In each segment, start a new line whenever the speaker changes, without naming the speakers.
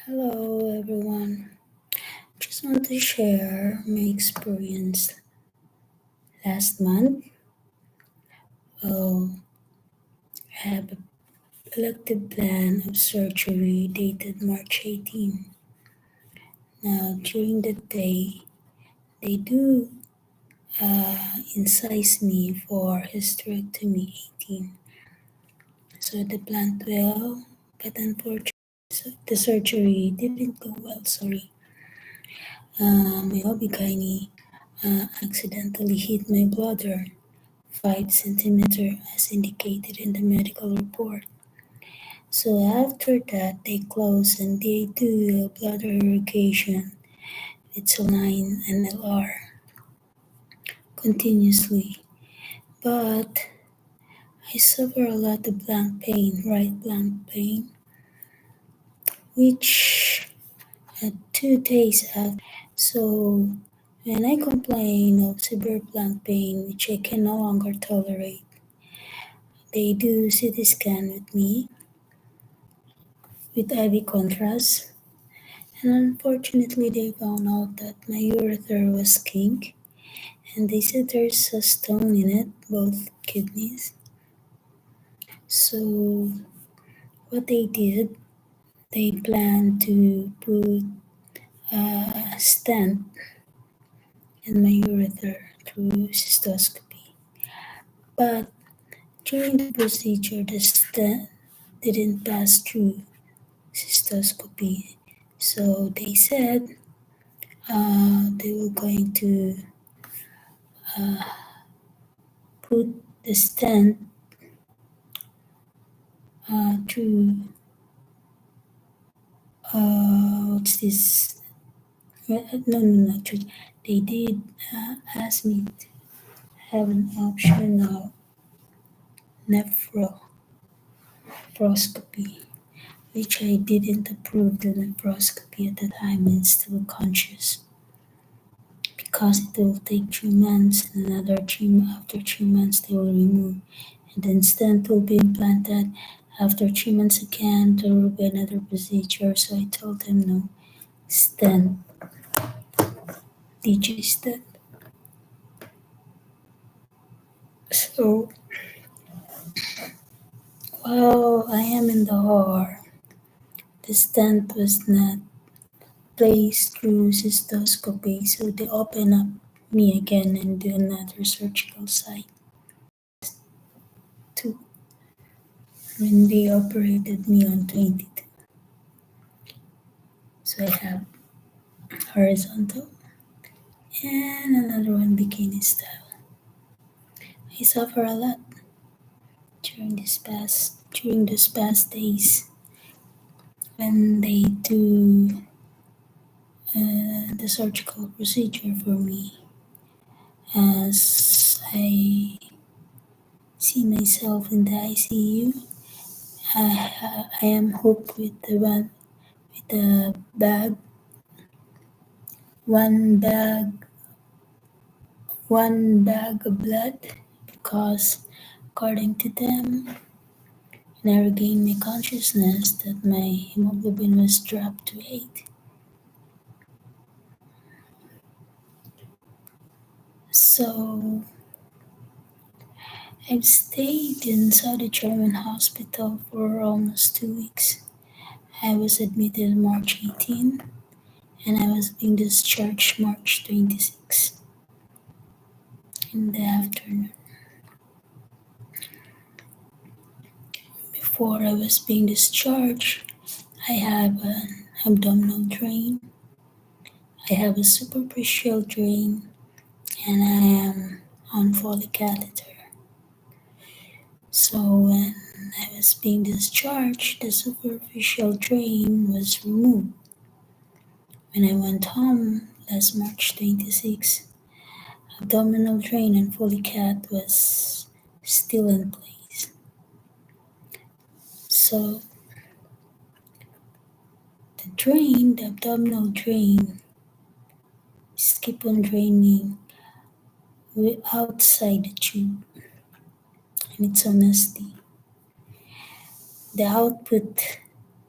Hello everyone. Just want to share my experience last month. Oh, I have an elective plan of surgery dated March 18. Now, during the day, they do incise me for hysterectomy 18. So the plan well, but unfortunately, the surgery didn't go well. Sorry. My OB-GYN accidentally hit my bladder 5 centimeter as indicated in the medical report. So after that, they close and they do a bladder irrigation with saline and LR continuously. But I suffer a lot of blank pain, right blank pain, which 2 days after. So when I complain of severe blank pain, which I can no longer tolerate, they do CT scan with me with IV contrast. And unfortunately, they found out that my urethra was kink, and they said there's a stone in it, both kidneys. So, what they did, they planned to put a stent in my urethra through cystoscopy. But during the procedure, the stent didn't pass through cystoscopy. So, they said they were going to put the stent through what's this? No. Actually, they did ask me to have an option of nephroscopy, which I didn't approve the nephroscopy at the time and still conscious because it will take 3 months and another after 3 months they will remove and then stent will be implanted. After 3 months again, there will be another procedure. So I told them no, stent, DJ stent. So while I am in the OR, the stent was not placed through cystoscopy, so they open up me again and do another surgical site too when they operated me on 22. So I have horizontal and another one bikini style. I suffer a lot during these past days when they do the surgical procedure for me, as I see myself in the ICU. I am hooked with the bag, one bag, one bag of blood, because according to them, when I regained my consciousness, that my hemoglobin was dropped to 8. So I've stayed in Saudi German hospital for almost 2 weeks. I was admitted March 18 and I was being discharged March 26 in the afternoon. Before I was being discharged, I have an abdominal drain, I have a superficial drain, and I am on Foley catheter. So when I was being discharged, the superficial drain was removed. When I went home last March 26, abdominal drain and Foley cath was still in place. So the abdominal drain, is keep on draining outside the tube, and it's so nasty. The output,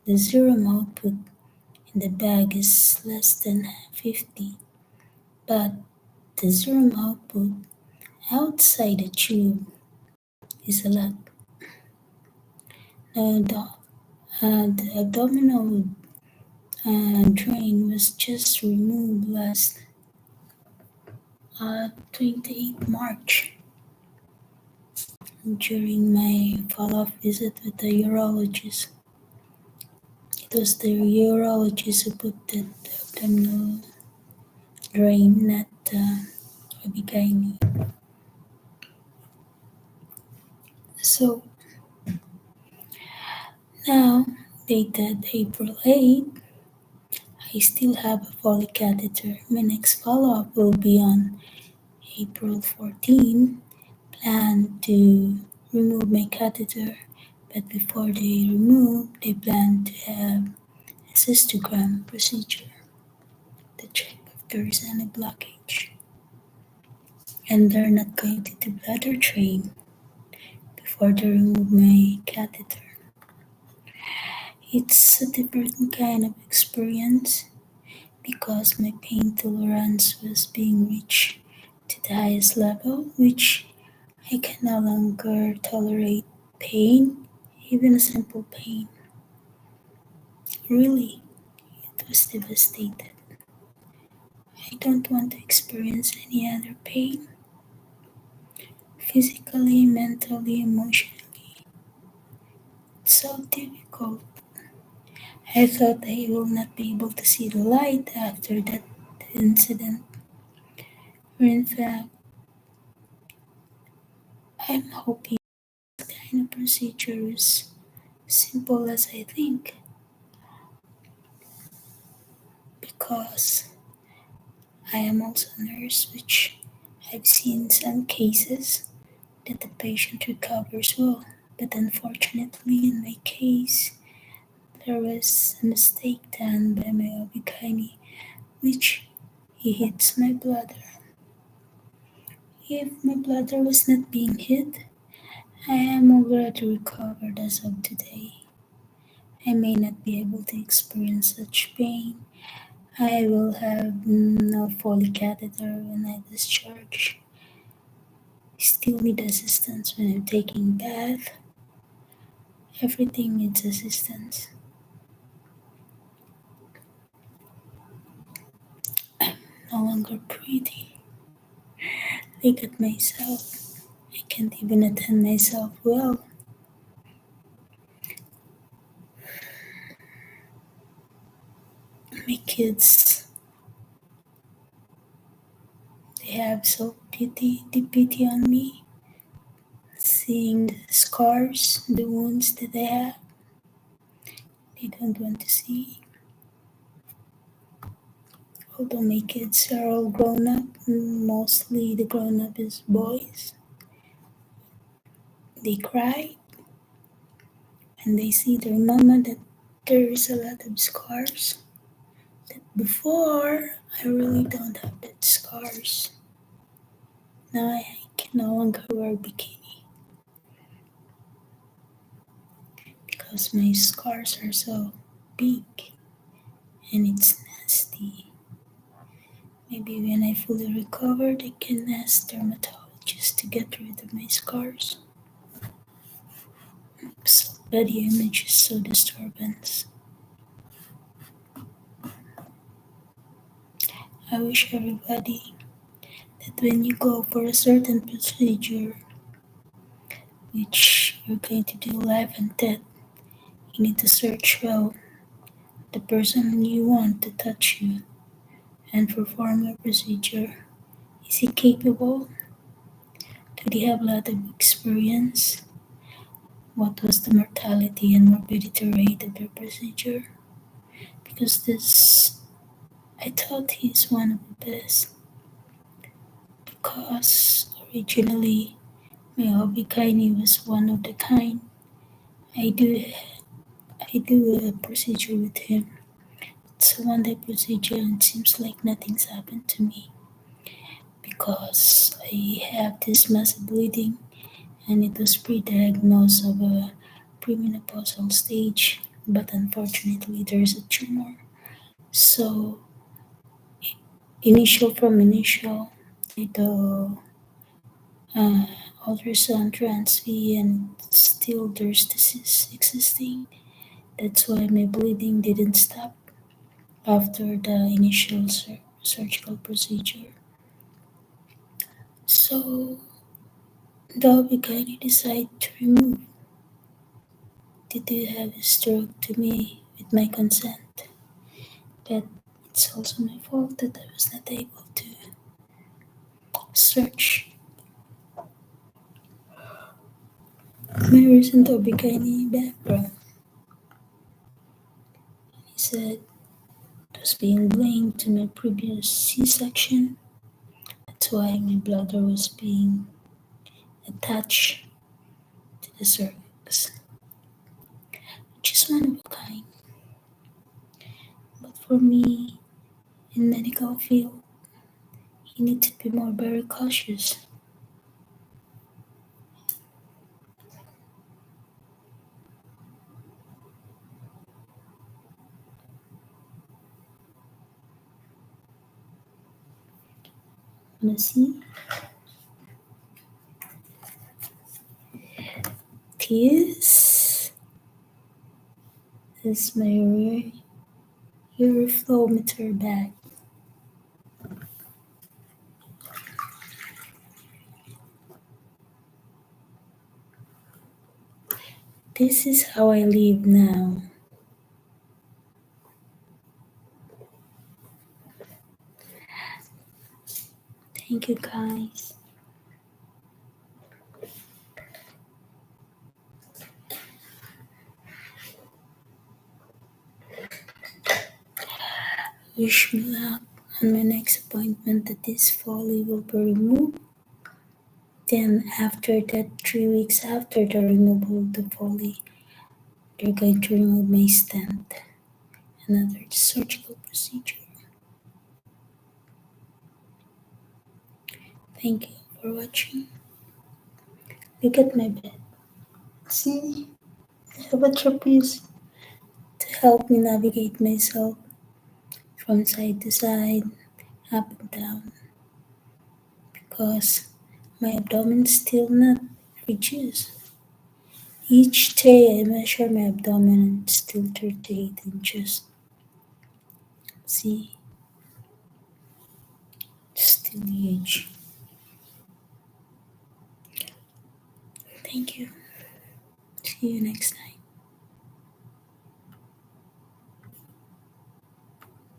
the serum output and the bag is less than 50, but the serum output outside the tube is a lot. The abdominal drain was just removed last 28 March during my follow-up visit with the urologist. It was the urologist who put the abdominal drain, not the OB-GYN. So now, dated April 8, I still have a Foley catheter. My next follow-up will be on April 14. Plan to remove my catheter, but before they remove, they plan to have a cystogram procedure to check if there is any blockage. And they're not going to do bladder drain before they remove my catheter. It's a different kind of experience because my pain tolerance was being reached to the highest level, which I can no longer tolerate pain, even a simple pain. Really, it was devastated. I don't want to experience any other pain, physically, mentally, emotionally. It's so difficult. I thought I will not be able to see the light after that incident. Or in fact, I'm hoping this kind of procedure is simple as I think, because I am also a nurse, which I've seen some cases that the patient recovers well. But unfortunately, in my case, there was a mistake done by my OB-GYN, which he hits my bladder. If my bladder was not being hit, I am already recovered as of today. I may not be able to experience such pain. I will have no Foley catheter when I discharge. Still need assistance when I'm taking bath. Everything needs assistance. No longer pretty. Look at myself. I can't even attend myself well. My kids, they have so pity on me. Seeing the scars, the wounds that they have, they don't want to see. Although my kids are all grown up, mostly the grown up is boys, they cry when they see their mama that there is a lot of scars. That before, I really don't have that scars. Now I can no longer wear bikini because my scars are so big and it's nasty. Maybe when I fully recovered, I can ask dermatologist to get rid of my scars. So body image is so disturbance. I wish everybody that when you go for a certain procedure, which you're going to do life and death, you need to search well the person you want to touch you and perform your procedure. Is he capable? Do they have a lot of experience? What was the mortality and morbidity rate of their procedure? Because this, I thought he's one of the best. Because originally my OB-GYN was one of the kind. I do I do a procedure with him. It's a one-day procedure and it seems like nothing's happened to me because I have this massive bleeding and it was pre-diagnosed of a premenopausal stage, but unfortunately there's a tumor So initial, the uh, ultrasound transfer, and still there's disease existing. That's why my bleeding didn't stop after the initial surgical procedure. So the OB/GYN decided to remove. Did you have a stroke to me with my consent? But it's also my fault that I was not able to search my recent OB/GYN background. He said it was being blamed to my previous C-section. That's why my bladder was being attached to the cervix, which is one of a kind. But for me, in medical field, you need to be more very cautious. Wanna see? This is my uroflowmeter bag. This is how I live now. Thank you guys. Wish me luck on my next appointment that this folly will be removed. Then after that, 3 weeks after the removal of the folly, they're going to remove my stent. Another surgical procedure. Thank you for watching. Look at my bed. See, I have a trapeze to help me navigate myself from side to side, up and down, because my abdomen is still not reduced. Each day I measure my abdomen and it's still 38 inches. See, still huge. Thank you. See you next time.